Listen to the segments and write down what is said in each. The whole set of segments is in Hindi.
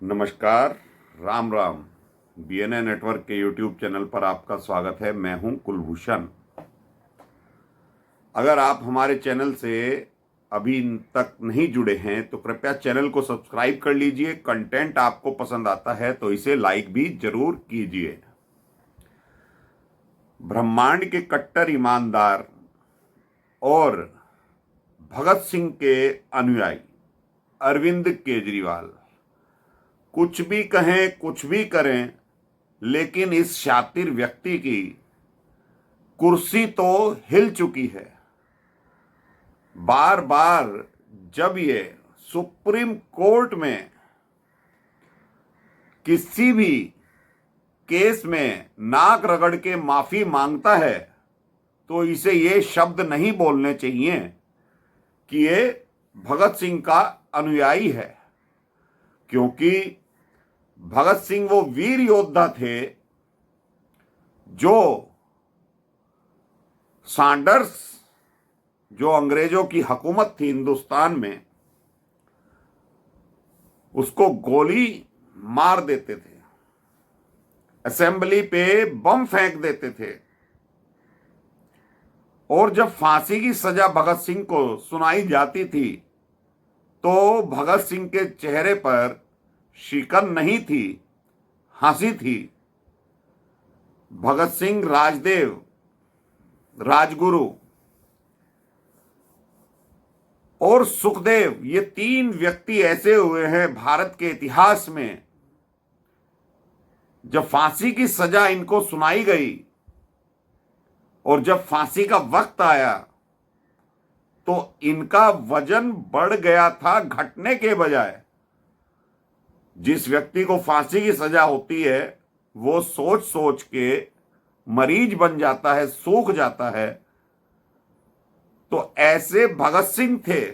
नमस्कार। राम राम। बीएनए नेटवर्क के यूट्यूब चैनल पर आपका स्वागत है। मैं हूं कुलभूषण। अगर आप हमारे चैनल से अभी तक नहीं जुड़े हैं तो कृपया चैनल को सब्सक्राइब कर लीजिए। कंटेंट आपको पसंद आता है तो इसे लाइक भी जरूर कीजिए। ब्रह्मांड के कट्टर ईमानदार और भगत सिंह के अनुयायी अरविंद केजरीवाल कुछ भी कहें कुछ भी करें, लेकिन इस शातिर व्यक्ति की कुर्सी तो हिल चुकी है। बार बार जब ये सुप्रीम कोर्ट में किसी भी केस में नाक रगड़ के माफी मांगता है तो इसे ये शब्द नहीं बोलने चाहिए कि ये भगत सिंह का अनुयायी है, क्योंकि भगत सिंह वो वीर योद्धा थे जो सैंडर्स, जो अंग्रेजों की हुकूमत थी हिंदुस्तान में, उसको गोली मार देते थे, असेंबली पे बम फेंक देते थे। और जब फांसी की सजा भगत सिंह को सुनाई जाती थी तो भगत सिंह के चेहरे पर शिकन नहीं थी, हंसी थी। भगत सिंह, राजदेव, राजगुरु और सुखदेव, ये तीन व्यक्ति ऐसे हुए हैं भारत के इतिहास में, जब फांसी की सजा इनको सुनाई गई और जब फांसी का वक्त आया तो इनका वजन बढ़ गया था घटने के बजाय। जिस व्यक्ति को फांसी की सजा होती है वो सोच सोच के मरीज बन जाता है, सूख जाता है। तो ऐसे भगत सिंह थे।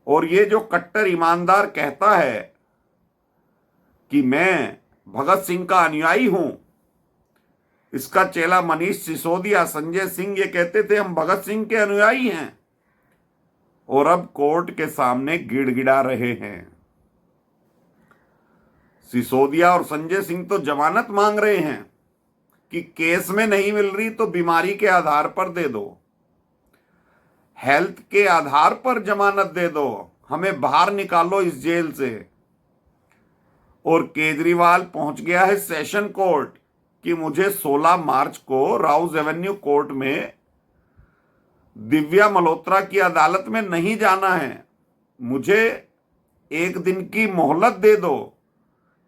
और ये जो कट्टर ईमानदार कहता है कि मैं भगत सिंह का अनुयायी हूं, इसका चेला मनीष सिसोदिया, संजय सिंह, ये कहते थे हम भगत सिंह के अनुयायी हैं, और अब कोर्ट के सामने गिड़गिड़ा रहे हैं। सिसोदिया और संजय सिंह तो जमानत मांग रहे हैं कि केस में नहीं मिल रही तो बीमारी के आधार पर दे दो, हेल्थ के आधार पर जमानत दे दो, हमें बाहर निकालो इस जेल से। और केजरीवाल पहुंच गया है सेशन कोर्ट कि मुझे 16 मार्च को राउज एवेन्यू कोर्ट में दिव्या मल्होत्रा की अदालत में नहीं जाना है, मुझे एक दिन की मोहलत दे दो।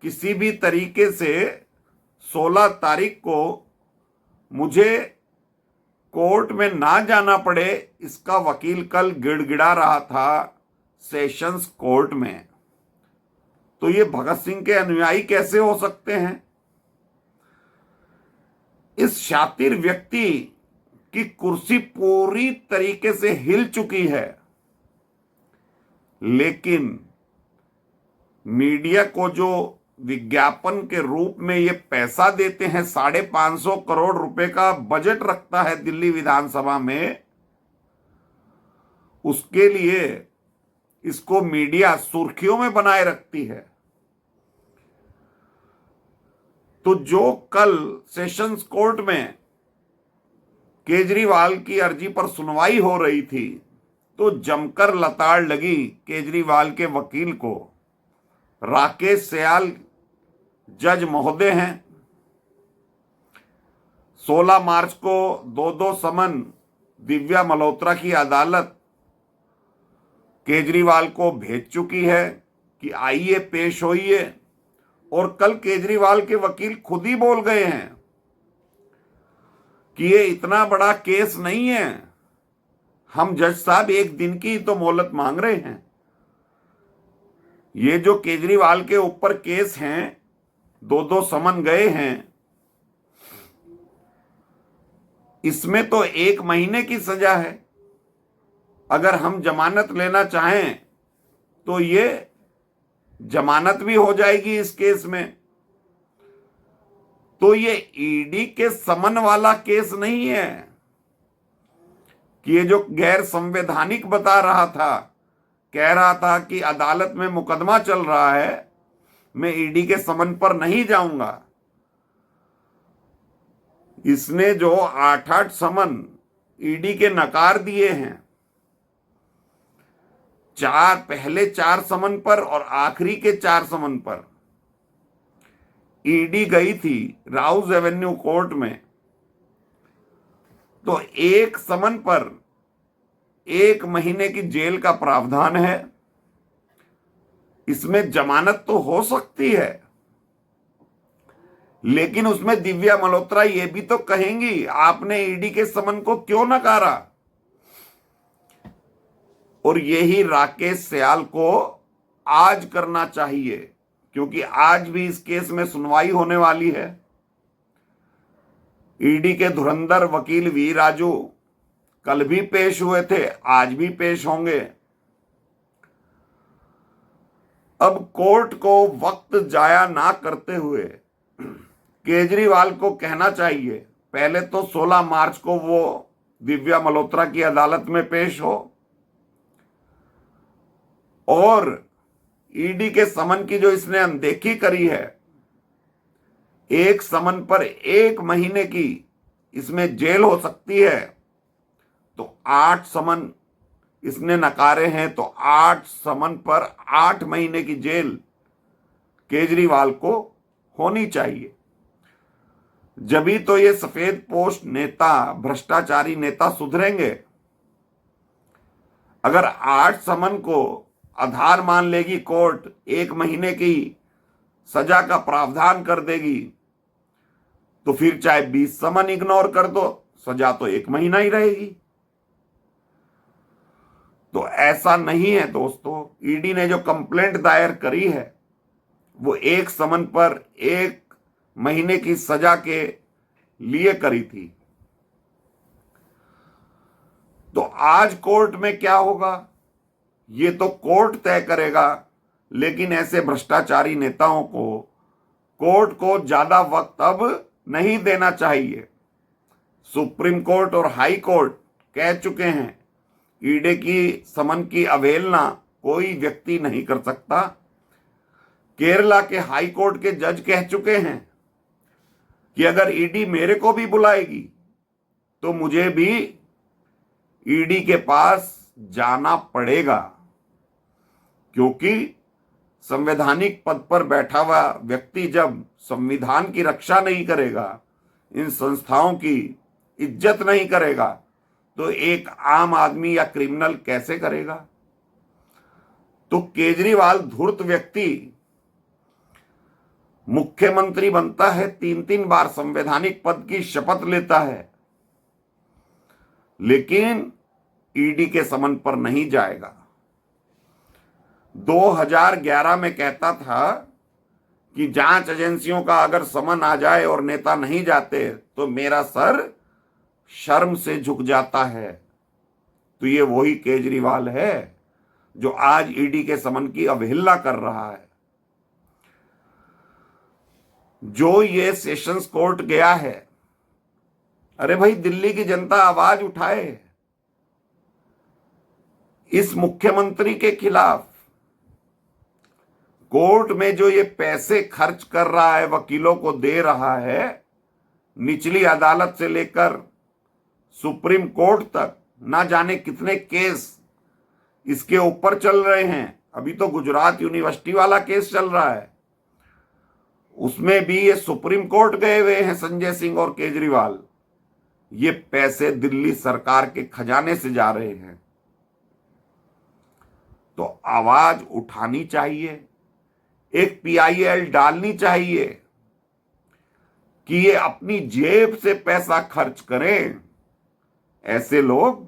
किसी भी तरीके से 16 तारीख को मुझे कोर्ट में ना जाना पड़े, इसका वकील कल गिड़गिड़ा रहा था सेशंस कोर्ट में। तो ये भगत सिंह के अनुयायी कैसे हो सकते हैं? इस शातिर व्यक्ति की कुर्सी पूरी तरीके से हिल चुकी है, लेकिन मीडिया को जो विज्ञापन के रूप में ये पैसा देते हैं, 550 करोड़ रुपए का बजट रखता है दिल्ली विधानसभा में, उसके लिए इसको मीडिया सुर्खियों में बनाए रखती है। तो जो कल सेशंस कोर्ट में केजरीवाल की अर्जी पर सुनवाई हो रही थी तो जमकर लताड़ लगी केजरीवाल के वकील को। राकेश सयाल जज महोदय हैं। 16 मार्च को दो समन दिव्या मल्होत्रा की अदालत केजरीवाल को भेज चुकी है कि आइए पेश होइए। और कल केजरीवाल के वकील खुद ही बोल गए हैं कि ये इतना बड़ा केस नहीं है, हम जज साहब एक दिन की तो मोहलत मांग रहे हैं। ये जो केजरीवाल के ऊपर केस हैं, दो समन गए हैं, इसमें तो 1 महीने की सजा है। अगर हम जमानत लेना चाहें तो ये जमानत भी हो जाएगी इस केस में। तो ये ईडी के समन वाला केस नहीं है कि ये जो गैर संवैधानिक बता रहा था कह रहा था कि अदालत में मुकदमा चल रहा है, मैं ईडी के समन पर नहीं जाऊंगा। इसने जो 8-8 समन ईडी के नकार दिए हैं, पहले 4 समन पर और आखिरी के 4 समन पर ईडी गई थी राउज एवेन्यू कोर्ट में, तो एक समन पर 1 महीने की जेल का प्रावधान है। इसमें जमानत तो हो सकती है, लेकिन उसमें दिव्या मल्होत्रा ये भी तो कहेंगी आपने ईडी के समन को क्यों नकारा। और यही राकेश सियाल को आज करना चाहिए, क्योंकि आज भी इस केस में सुनवाई होने वाली है। ईडी के धुरंधर वकील वी राजू कल भी पेश हुए थे, आज भी पेश होंगे। अब कोर्ट को वक्त जाया ना करते हुए केजरीवाल को कहना चाहिए, पहले तो 16 मार्च को वो दिव्या मल्होत्रा की अदालत में पेश हो और ईडी के समन की जो इसने अनदेखी करी है, एक समन पर 1 महीने की इसमें जेल हो सकती है, तो 8 समन इसने नकारे हैं, तो 8 समन पर 8 महीने की जेल केजरीवाल को होनी चाहिए। जभी तो ये सफेद पोस्ट नेता, भ्रष्टाचारी नेता सुधरेंगे। अगर 8 समन को आधार मान लेगी कोर्ट, 1 महीने की सजा का प्रावधान कर देगी, तो फिर चाहे 20 समन इग्नोर कर दो, सजा तो 1 महीना ही रहेगी। तो ऐसा नहीं है दोस्तों। ईडी ने जो कंप्लेंट दायर करी है वो 1 समन पर 1 महीने की सजा के लिए करी थी। तो आज कोर्ट में क्या होगा ये तो कोर्ट तय करेगा, लेकिन ऐसे भ्रष्टाचारी नेताओं को कोर्ट को ज्यादा वक्त अब नहीं देना चाहिए। सुप्रीम कोर्ट और हाई कोर्ट कह चुके हैं ईडी की समन की अवहेलना कोई व्यक्ति नहीं कर सकता। केरला के हाई कोर्ट के जज कह चुके हैं कि अगर ईडी मेरे को भी बुलाएगी तो मुझे भी ईडी के पास जाना पड़ेगा, क्योंकि संवैधानिक पद पर बैठा हुआ व्यक्ति जब संविधान की रक्षा नहीं करेगा, इन संस्थाओं की इज्जत नहीं करेगा, तो एक आम आदमी या क्रिमिनल कैसे करेगा। तो केजरीवाल धूर्त व्यक्ति मुख्यमंत्री बनता है, 3-3 बार संवैधानिक पद की शपथ लेता है, लेकिन ईडी के समन पर नहीं जाएगा। 2011 में कहता था कि जांच एजेंसियों का अगर समन आ जाए और नेता नहीं जाते तो मेरा सर शर्म से झुक जाता है। तो ये वही केजरीवाल है जो आज ईडी के समन की अवहेलना कर रहा है। जो ये सेशंस कोर्ट गया है, अरे भाई दिल्ली की जनता आवाज उठाए इस मुख्यमंत्री के खिलाफ। कोर्ट में जो ये पैसे खर्च कर रहा है, वकीलों को दे रहा है, निचली अदालत से लेकर सुप्रीम कोर्ट तक ना जाने कितने केस इसके ऊपर चल रहे हैं। अभी तो गुजरात यूनिवर्सिटी वाला केस चल रहा है, उसमें भी ये सुप्रीम कोर्ट गए हुए हैं संजय सिंह और केजरीवाल। ये पैसे दिल्ली सरकार के खजाने से जा रहे हैं। तो आवाज उठानी चाहिए, एक पीआईएल डालनी चाहिए कि ये अपनी जेब से पैसा खर्च करें। ऐसे लोग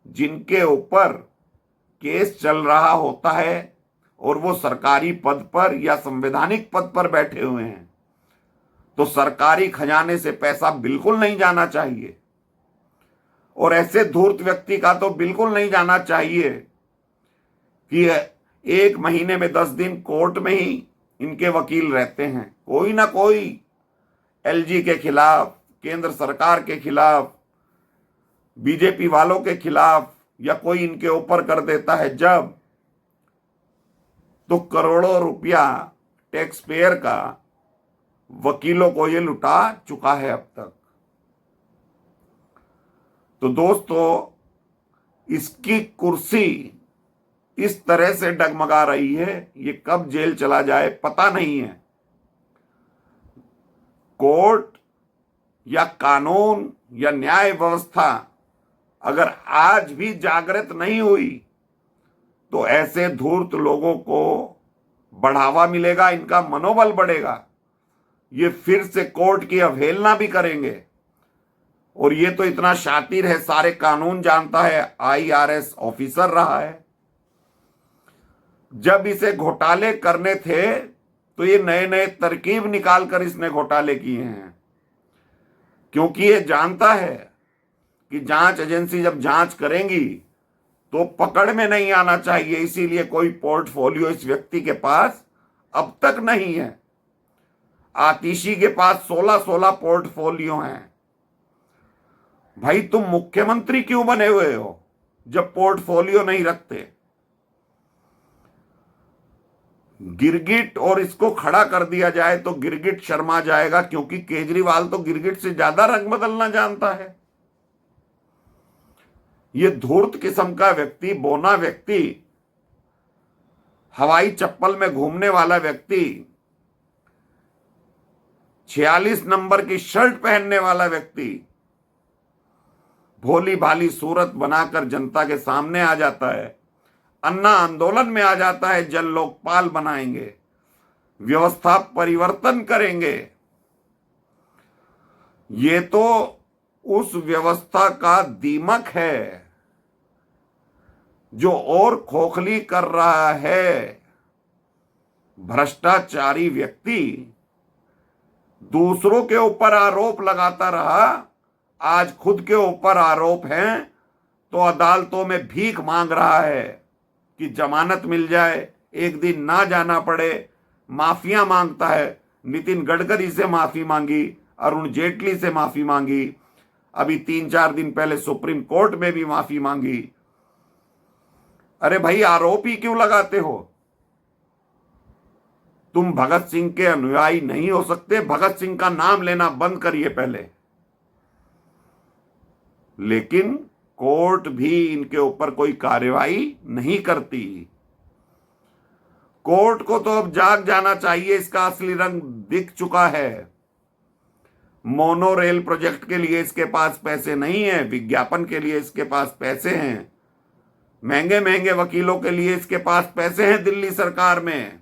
जिनके ऊपर केस चल रहा होता है और वो सरकारी पद पर या संवैधानिक पद पर बैठे हुए हैं, तो सरकारी खजाने से पैसा बिल्कुल नहीं जाना चाहिए। और ऐसे धूर्त व्यक्ति का तो बिल्कुल नहीं जाना चाहिए कि 1 महीने में 10 दिन कोर्ट में ही इनके वकील रहते हैं। कोई ना कोई एलजी के खिलाफ, केंद्र सरकार के खिलाफ, बीजेपी वालों के खिलाफ या कोई इनके ऊपर कर देता है। जब तो करोड़ों रुपया टैक्स पेयर का वकीलों को ये लुटा चुका है अब तक। तो दोस्तों, इसकी कुर्सी इस तरह से डगमगा रही है, ये कब जेल चला जाए पता नहीं है। कोर्ट या कानून या न्याय व्यवस्था अगर आज भी जागृत नहीं हुई तो ऐसे धूर्त लोगों को बढ़ावा मिलेगा, इनका मनोबल बढ़ेगा, ये फिर से कोर्ट की अवहेलना भी करेंगे। और ये तो इतना शातिर है, सारे कानून जानता है, IRS ऑफिसर रहा है। जब इसे घोटाले करने थे तो ये नए नए तरकीब निकाल कर इसने घोटाले किए हैं, क्योंकि ये जानता है कि जांच एजेंसी जब जांच करेंगी तो पकड़ में नहीं आना चाहिए। इसीलिए कोई पोर्टफोलियो इस व्यक्ति के पास अब तक नहीं है। आतिशी के पास 16-16 पोर्टफोलियो हैं। भाई, तुम मुख्यमंत्री क्यों बने हुए हो जब पोर्टफोलियो नहीं रखते? गिरगिट और इसको खड़ा कर दिया जाए तो गिरगिट शर्मा जाएगा, क्योंकि केजरीवाल तो गिरगिट से ज्यादा रंग बदलना जानता है। ये धूर्त किस्म का व्यक्ति, बोना व्यक्ति, हवाई चप्पल में घूमने वाला व्यक्ति, 46 नंबर की शर्ट पहनने वाला व्यक्ति भोली भाली सूरत बनाकर जनता के सामने आ जाता है, अन्ना आंदोलन में आ जाता है, जन लोकपाल बनाएंगे, व्यवस्था परिवर्तन करेंगे। ये तो उस व्यवस्था का दीमक है जो और खोखली कर रहा है। भ्रष्टाचारी व्यक्ति दूसरों के ऊपर आरोप लगाता रहा, आज खुद के ऊपर आरोप हैं तो अदालतों में भीख मांग रहा है कि जमानत मिल जाए, एक दिन ना जाना पड़े। माफिया मांगता है, नितिन गडकरी से माफी मांगी, अरुण जेटली से माफी मांगी, अभी 3-4 दिन पहले सुप्रीम कोर्ट में भी माफी मांगी। अरे भाई, आरोप ही क्यों लगाते हो? तुम भगत सिंह के अनुयायी नहीं हो सकते? भगत सिंह का नाम लेना बंद करिए पहले। लेकिन कोर्ट भी इनके ऊपर कोई कार्रवाई नहीं करती। कोर्ट को तो अब जाग जाना चाहिए, इसका असली रंग दिख चुका है। मोनो रेल प्रोजेक्ट के लिए इसके पास पैसे नहीं है, विज्ञापन के लिए इसके पास पैसे हैं, महंगे महंगे वकीलों के लिए इसके पास पैसे हैं दिल्ली सरकार में।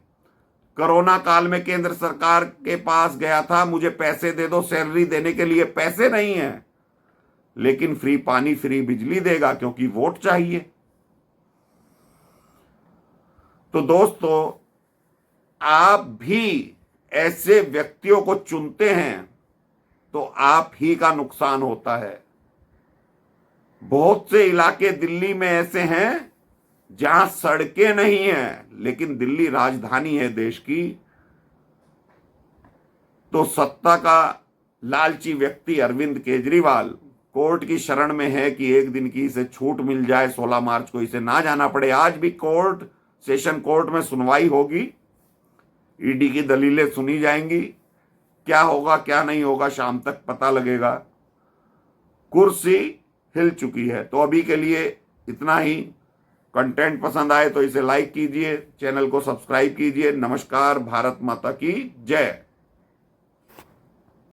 कोरोना काल में केंद्र सरकार के पास गया था, मुझे पैसे दे दो, सैलरी देने के लिए पैसे नहीं है, लेकिन फ्री पानी फ्री बिजली देगा क्योंकि वोट चाहिए। तो दोस्तों, आप भी ऐसे व्यक्तियों को चुनते हैं तो आप ही का नुकसान होता है। बहुत से इलाके दिल्ली में ऐसे हैं जहां सड़कें नहीं हैं, लेकिन दिल्ली राजधानी है देश की। तो सत्ता का लालची व्यक्ति अरविंद केजरीवाल कोर्ट की शरण में है कि एक दिन की इसे छूट मिल जाए, 16 मार्च को इसे ना जाना पड़े। आज भी कोर्ट, सेशन कोर्ट में सुनवाई होगी, ईडी की दलीलें सुनी जाएंगी। क्या होगा क्या नहीं होगा शाम तक पता लगेगा। कुर्सी हिल चुकी है। तो अभी के लिए इतना ही। कंटेंट पसंद आए तो इसे लाइक कीजिए, चैनल को सब्सक्राइब कीजिए। नमस्कार, भारत माता की जय।